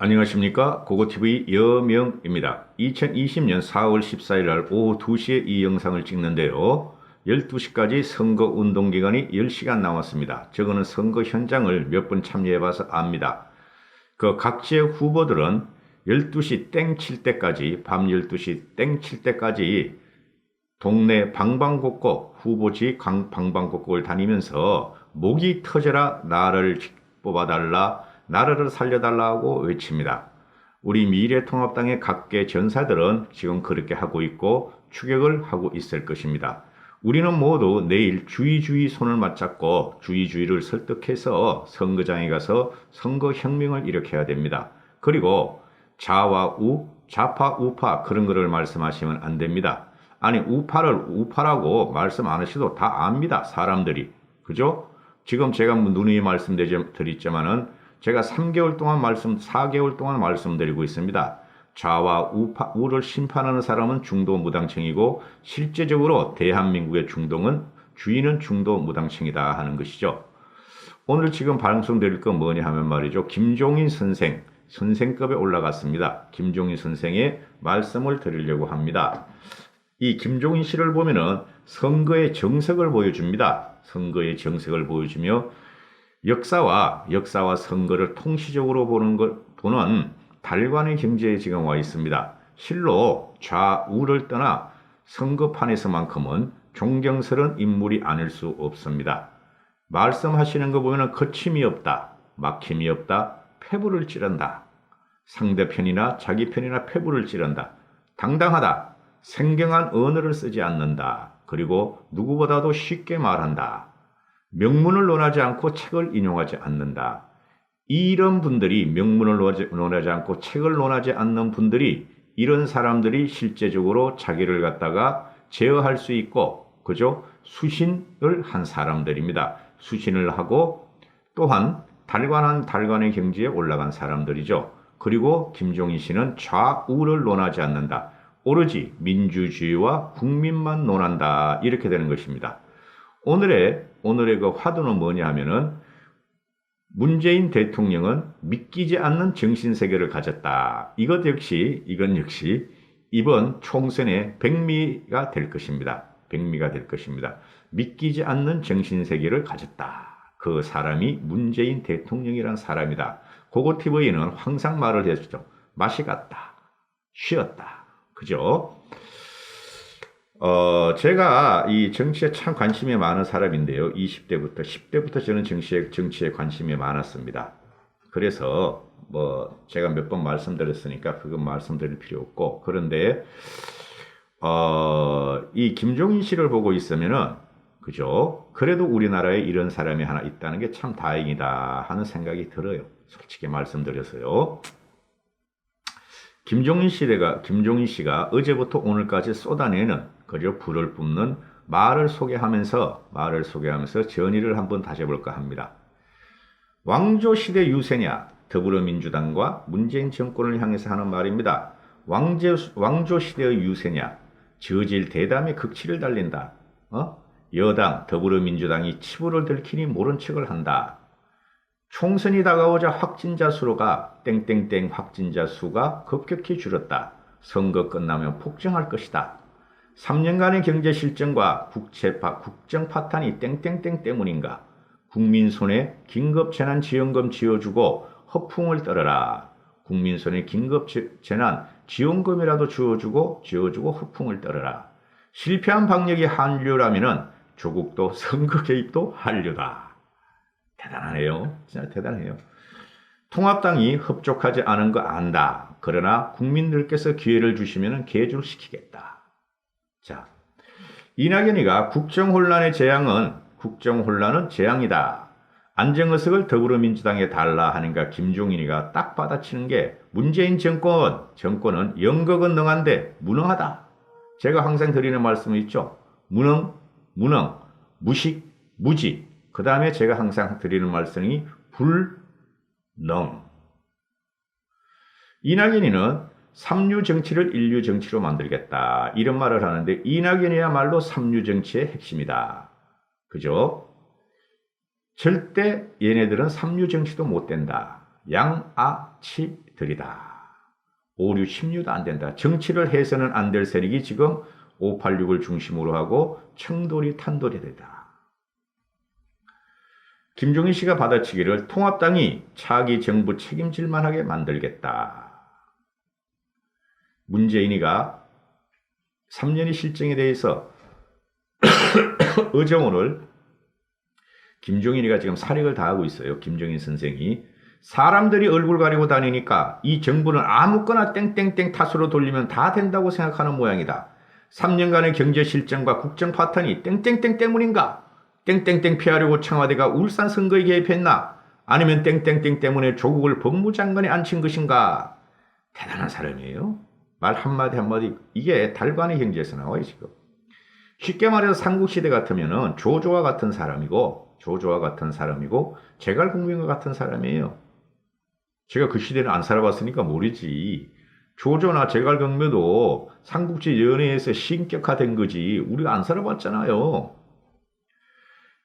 안녕하십니까. 고고TV 여명입니다. 2020년 4월 14일 날 오후 2시에 이 영상을 찍는데요. 12시까지 선거운동 기간이 10시간 남았습니다. 저거는 선거 현장을 몇 번 참여해봐서 압니다. 각 지역 후보들은 12시 땡 칠 때까지, 밤 12시 땡 칠 때까지 동네 방방곡곡, 후보지 방방곡곡을 다니면서 목이 터져라 나를 뽑아달라, 나라를 살려달라고 외칩니다. 우리 미래통합당의 각계 전사들은 지금 그렇게 하고 있고 추격을 하고 있을 것입니다. 우리는 모두 내일 주의 손을 맞잡고 주의를 설득해서 선거장에 가서 선거혁명을 일으켜야 됩니다. 그리고 좌파 우파 그런 거를 말씀하시면 안 됩니다. 아니 우파를 우파라고 말씀 안 하셔도 다 압니다. 사람들이. 그죠? 지금 제가 누누이 말씀드렸지만은 제가 3개월 동안 4개월 동안 말씀드리고 있습니다. 좌와 우를 심판하는 사람은 중도무당층이고 실제적으로 대한민국의 주인은 중도무당층이다 하는 것이죠. 오늘 지금 방송드릴 건 뭐냐 하면 말이죠. 김종인 선생급에 올라갔습니다. 김종인 선생의 말씀을 드리려고 합니다. 이 김종인 씨를 보면은 선거의 정석을 보여줍니다. 선거의 정석을 보여주며 역사와 선거를 통시적으로 보는 달관의 경지에 지금 와 있습니다. 실로 좌우를 떠나 선거판에서만큼은 존경스러운 인물이 아닐 수 없습니다. 말씀하시는 거 보면 거침이 없다, 막힘이 없다, 패부를 찌른다. 상대편이나 자기 편이나 패부를 찌른다. 당당하다. 생경한 언어를 쓰지 않는다. 그리고 누구보다도 쉽게 말한다. 명문을 논하지 않고 책을 인용하지 않는다. 이런 분들이 명문을 논하지 않고 책을 논하지 않는 분들이 이런 사람들이 실제적으로 자기를 갖다가 제어할 수 있고 그죠? 수신을 한 사람들입니다. 수신을 하고 또한 달관의 경지에 올라간 사람들이죠. 그리고 김종인 씨는 좌우를 논하지 않는다. 오로지 민주주의와 국민만 논한다. 이렇게 되는 것입니다. 오늘의 그 화두는 뭐냐 하면은 문재인 대통령은 믿기지 않는 정신세계를 가졌다. 이건 역시 이번 총선의 백미가 될 것입니다. 백미가 될 것입니다. 믿기지 않는 정신세계를 가졌다. 그 사람이 문재인 대통령이란 사람이다. 고고TV는 항상 말을 해주죠. 맛이 갔다. 쉬었다. 그죠? 제가 이 정치에 참 관심이 많은 사람인데요. 10대부터 저는 정치에 관심이 많았습니다. 그래서 제가 몇 번 말씀드렸으니까 그건 말씀드릴 필요 없고, 그런데 이 김종인 씨를 보고 있으면은 그죠? 그래도 우리나라에 이런 사람이 하나 있다는 게 참 다행이다 하는 생각이 들어요. 솔직히 말씀드려서요. 김종인 씨가 어제부터 오늘까지 쏟아내는 그저 불을 뿜는 말을 소개하면서 전의를 한번 다시 해볼까 합니다. 왕조시대 유세냐? 더불어민주당과 문재인 정권을 향해서 하는 말입니다. 왕조시대의 유세냐? 저질 대담의 극치를 달린다. 여당 더불어민주당이 치부를 들키니 모른 척을 한다. 총선이 다가오자 확진자 수가 확진자 수가 급격히 줄었다. 선거 끝나면 폭증할 것이다. 3년간의 경제 실정과 국정 파탄이 때문인가? 국민 손에 긴급 재난 지원금 지어주고 허풍을 떨어라. 국민 손에 긴급 재난 지원금이라도 지어주고 허풍을 떨어라. 실패한 방역이 한류라면은 조국도 선거 개입도 한류다. 대단하네요. 진짜 대단해요. 통합당이 협족하지 않은 거 안다. 그러나 국민들께서 기회를 주시면 개줄시키겠다. 자, 이낙연이가 국정혼란은 재앙이다. 안정의석을 더불어민주당에 달라 하는가 김종인이가 딱 받아치는 게 문재인 정권은 연극은 능한데 무능하다. 제가 항상 드리는 말씀이 있죠. 무능, 무식, 무지. 그 다음에 제가 항상 드리는 말씀이 불능. 이낙연이는 3류 정치를 1류 정치로 만들겠다. 이런 말을 하는데 이낙연이야말로 3류 정치의 핵심이다. 그죠? 절대 얘네들은 3류 정치도 못 된다. 양아치 세력들이다. 5, 6, 16도 안 된다. 정치를 해서는 안 될 세력이 지금 586을 중심으로 하고 청돌이 탄돌이 되다. 김종인 씨가 받아치기를 통합당이 차기 정부 책임질 만하게 만들겠다. 문재인이가 3년의 실정에 대해서 어제 오늘 김종인이가 지금 사력을 다하고 있어요. 김종인 선생이. 사람들이 얼굴 가리고 다니니까 이 정부는 아무거나 땡땡땡 탓으로 돌리면 다 된다고 생각하는 모양이다. 3년간의 경제 실정과 국정 파탄이 땡땡땡 때문인가? 땡땡땡 피하려고 청와대가 울산 선거에 개입했나? 아니면 땡땡땡 때문에 조국을 법무장관에 앉힌 것인가? 대단한 사람이에요. 말 한마디 한마디 이게 달관의 경제에서 나와요 지금. 쉽게 말해서 삼국시대 같으면은 조조와 같은 사람이고 제갈공명과 같은 사람이에요. 제가 그 시대는 안 살아봤으니까 모르지. 조조나 제갈공명도 삼국지 연애에서 신격화된 거지 우리가 안 살아봤잖아요.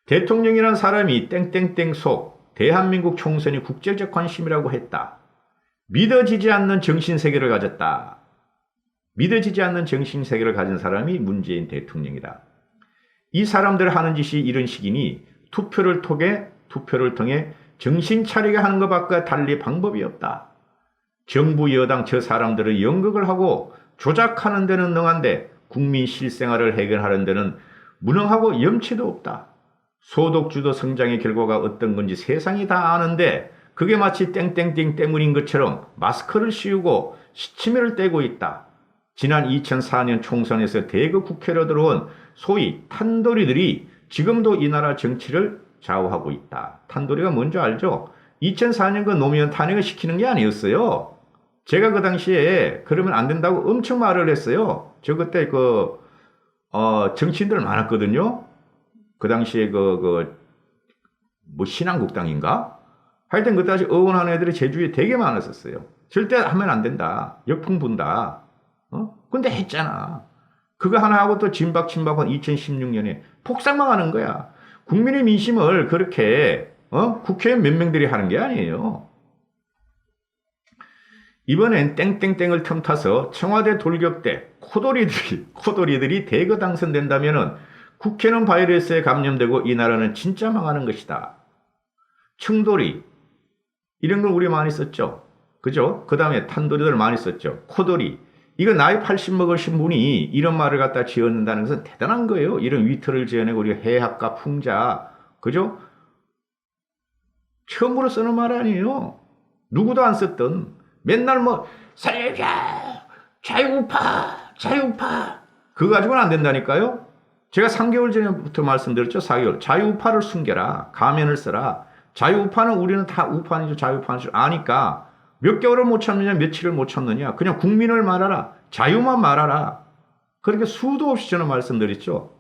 대통령이란 사람이 땡땡땡 속 대한민국 총선이 국제적 관심이라고 했다. 믿어지지 않는 정신세계를 가졌다. 믿어지지 않는 정신세계를 가진 사람이 문재인 대통령이다. 이 사람들 하는 짓이 이런 식이니 투표를 통해 정신 차리게 하는 것밖에 달리 방법이 없다. 정부 여당 저 사람들은 연극을 하고 조작하는 데는 능한데 국민 실생활을 해결하는 데는 무능하고 염치도 없다. 소득주도 성장의 결과가 어떤 건지 세상이 다 아는데 그게 마치 땡땡땡 때문인 것처럼 마스크를 씌우고 시치미를 떼고 있다. 지난 2004년 총선에서 대거 국회로 들어온 소위 탄도리들이 지금도 이 나라 정치를 좌우하고 있다. 탄도리가 뭔지 알죠? 2004년 그 노무현 탄핵을 시키는 게 아니었어요. 제가 그 당시에 그러면 안 된다고 엄청 말을 했어요. 저 그때 정치인들 많았거든요. 그 당시에 뭐 신한국당인가? 하여튼 그 당시 의원하는 애들이 제주에 되게 많았었어요. 절대 하면 안 된다. 역풍 분다. 근데 했잖아. 그거 하나 하고 또 진박한 2016년에 폭삭망하는 거야. 국민의 민심을 그렇게 국회의원 몇 명들이 하는 게 아니에요. 이번엔 땡땡땡을 틈타서 청와대 돌격대 코돌이들이 대거 당선된다면은 국회는 바이러스에 감염되고 이 나라는 진짜 망하는 것이다. 청돌이 이런 걸 우리 많이 썼죠. 그죠? 그 다음에 탄돌이들 많이 썼죠. 코돌이. 이거 나이 80 먹으신 분이 이런 말을 갖다 지어낸다는 것은 대단한 거예요. 이런 위트를 지어내고 우리가 해학과 풍자. 그죠? 처음으로 쓰는 말 아니에요. 누구도 안 썼던. 맨날 살려줘! 자유우파! 그거 가지고는 안 된다니까요? 제가 3개월 전부터 말씀드렸죠. 4개월. 자유우파를 숨겨라. 가면을 써라. 자유우파는 우리는 다 우파는 자유우파는 줄 아니까 몇 개월을 못 참느냐 며칠을 못 참느냐 그냥 국민을 말하라. 자유만 말하라. 그렇게 수도 없이 저는 말씀드렸죠.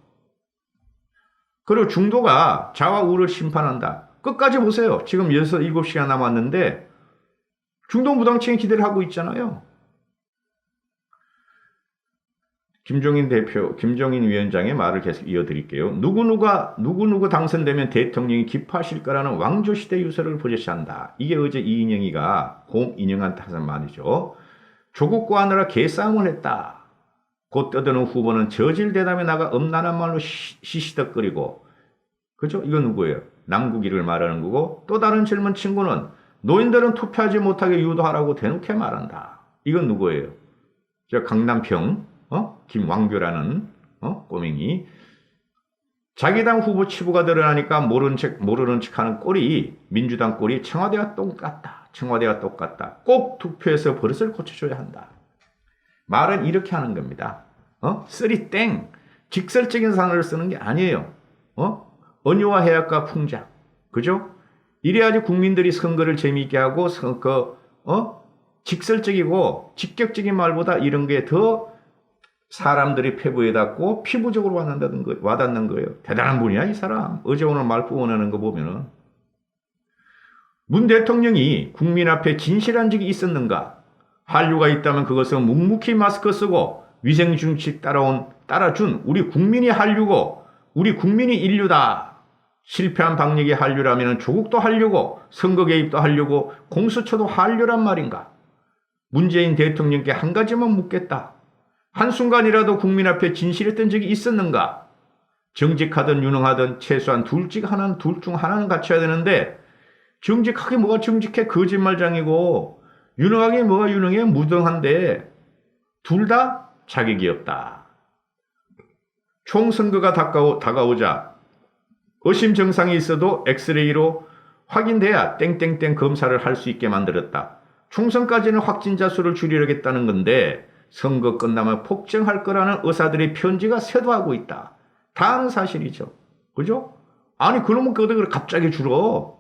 그리고 중도가 자와 우를 심판한다. 끝까지 보세요. 지금 6, 7시간 남았는데 중도 무당층이 기대를 하고 있잖아요. 김종인 위원장의 말을 계속 이어드릴게요. 누구 당선되면 대통령이 기뻐하실 거라는 왕조시대 유서를 버젓이한다. 이게 어제 이인영이가 공인영한테 하는 말이죠. 조국과 하느라 개싸움을 했다. 곧 떠드는 후보는 저질 대담에 나가 엄난한 말로 시시덕거리고. 그죠? 이거 누구예요? 남국이를 말하는 거고 또 다른 젊은 친구는 노인들은 투표하지 못하게 유도하라고 대놓게 말한다. 이건 누구예요? 저 강남평 김왕규라는 꼬맹이. 자기 당 후보 치부가 드러나니까 모르는 척하는 꼴이 민주당 꼴이 청와대와 똑같다. 꼭 투표해서 버릇을 고쳐줘야 한다. 말은 이렇게 하는 겁니다. 쓰리 땡 직설적인 단어를 쓰는 게 아니에요. 언유와 해학과 풍작. 그죠? 이래야지 국민들이 선거를 재미있게 하고 직설적이고 직격적인 말보다 이런 게 더 사람들이 폐부에 닿고 피부적으로 와닿는 거예요. 대단한 분이야 이 사람. 어제 오늘 말 뿜어내는 거 보면은. 문 대통령이 국민 앞에 진실한 적이 있었는가? 한류가 있다면 그것은 묵묵히 마스크 쓰고 위생준칙 따라준 우리 국민이 한류고 우리 국민이 인류다. 실패한 방역이 한류라면 조국도 한류고 선거 개입도 한류고 공수처도 한류란 말인가? 문재인 대통령께 한 가지만 묻겠다. 한순간이라도 국민 앞에 진실했던 적이 있었는가? 정직하든 유능하든 최소한 둘 중 하나는 갖춰야 되는데 정직하게 뭐가 정직해? 거짓말장이고 유능하게 뭐가 유능해? 무등한데 둘 다 자격이 없다. 총선거가 다가오자 의심 증상이 있어도 엑스레이로 확인돼야 땡땡땡 검사를 할 수 있게 만들었다. 총선까지는 확진자 수를 줄이려겠다는 건데 선거 끝나면 폭증할 거라는 의사들의 편지가 쇄도하고 있다. 다 아는 사실이죠. 그죠? 아니 그러면 그걸 갑자기 줄어.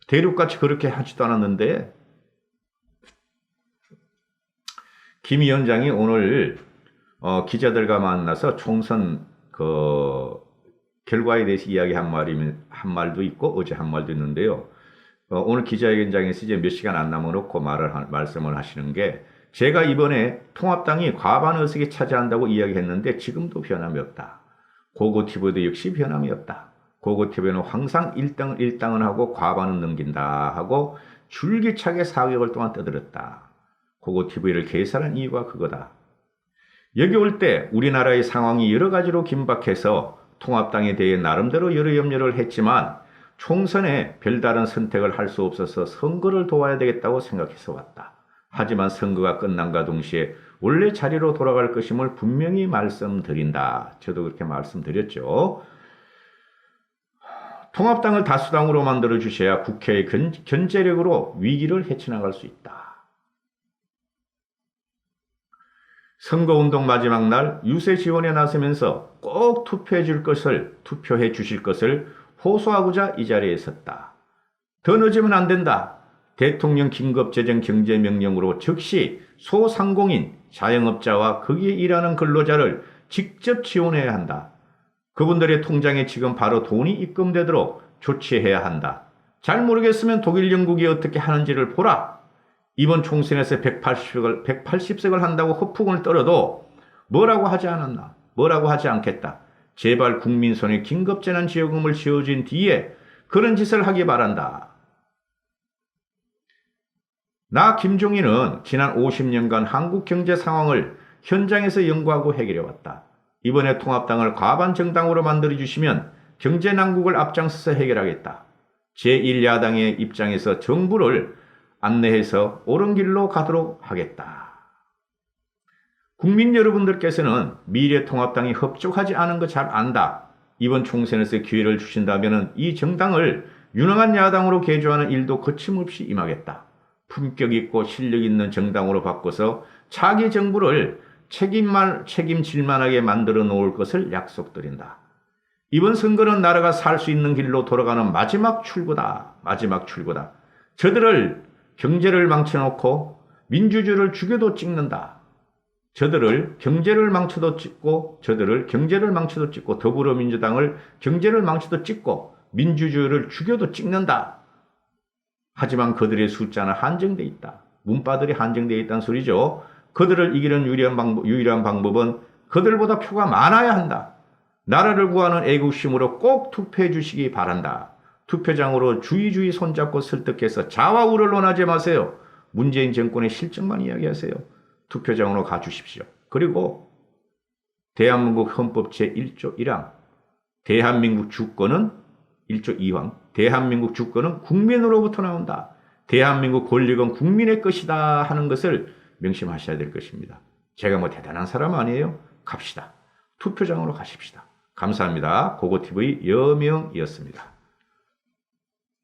대륙같이 그렇게 하지도 않았는데. 김 위원장이 오늘 기자들과 만나서 총선 결과에 대해서 이야기한 말도 있고 어제 한 말도 있는데요. 오늘 기자회견장에서 이제 몇 시간 안 남아놓고 말씀을 하시는 게 제가 이번에 통합당이 과반 의석이 차지한다고 이야기했는데 지금도 변함이 없다. 고고TV도 역시 변함이 없다. 고고TV는 항상 1당은 하고 과반은 넘긴다 하고 줄기차게 4개월 동안 떠들었다. 고고TV를 개설한 이유가 그거다. 여기 올 때 우리나라의 상황이 여러 가지로 긴박해서 통합당에 대해 나름대로 여러 염려를 했지만 총선에 별다른 선택을 할 수 없어서 선거를 도와야 되겠다고 생각해서 왔다. 하지만 선거가 끝난과 동시에 원래 자리로 돌아갈 것임을 분명히 말씀드린다. 저도 그렇게 말씀드렸죠. 통합당을 다수당으로 만들어 주셔야 국회의 견제력으로 위기를 헤쳐나갈 수 있다. 선거운동 마지막 날 유세 지원에 나서면서 꼭 투표해 주실 것을 호소하고자 이 자리에 섰다. 더 늦으면 안 된다. 대통령 긴급재정 경제명령으로 즉시 소상공인, 자영업자와 거기에 일하는 근로자를 직접 지원해야 한다. 그분들의 통장에 지금 바로 돈이 입금되도록 조치해야 한다. 잘 모르겠으면 독일, 영국이 어떻게 하는지를 보라. 이번 총선에서 180석을 한다고 허풍을 떨어도 뭐라고 하지 않았나? 뭐라고 하지 않겠다. 제발 국민 손에 긴급재난지원금을 쥐어준 뒤에 그런 짓을 하기 바란다. 나 김종인은 지난 50년간 한국 경제 상황을 현장에서 연구하고 해결해왔다. 이번에 통합당을 과반 정당으로 만들어주시면 경제 난국을 앞장서서 해결하겠다. 제1야당의 입장에서 정부를 안내해서 옳은 길로 가도록 하겠다. 국민 여러분들께서는 미래통합당이 협조하지 않은 거 잘 안다. 이번 총선에서 기회를 주신다면 이 정당을 유능한 야당으로 개조하는 일도 거침없이 임하겠다. 품격 있고 실력 있는 정당으로 바꿔서 차기 정부를 책임질 만하게 만들어 놓을 것을 약속드린다. 이번 선거는 나라가 살 수 있는 길로 돌아가는 마지막 출구다. 마지막 출구다. 저들을 경제를 망쳐놓고 민주주의를 죽여도 찍는다. 저들을 경제를 망쳐도 찍고 더불어민주당을 경제를 망쳐도 찍고 민주주의를 죽여도 찍는다. 하지만 그들의 숫자는 한정되어 있다. 문바들이 한정되어 있다는 소리죠. 그들을 이기는 유일한 방법은 그들보다 표가 많아야 한다. 나라를 구하는 애국심으로 꼭 투표해 주시기 바란다. 투표장으로 주의 손잡고 설득해서 좌와우를 논하지 마세요. 문재인 정권의 실정만 이야기하세요. 투표장으로 가주십시오. 그리고 대한민국 헌법 제1조 1항 대한민국 주권은 1조 2항 대한민국 주권은 국민으로부터 나온다. 대한민국 권력은 국민의 것이다 하는 것을 명심하셔야 될 것입니다. 제가 뭐 대단한 사람 아니에요? 갑시다. 투표장으로 가십시다. 감사합니다. 고고TV 여명이었습니다.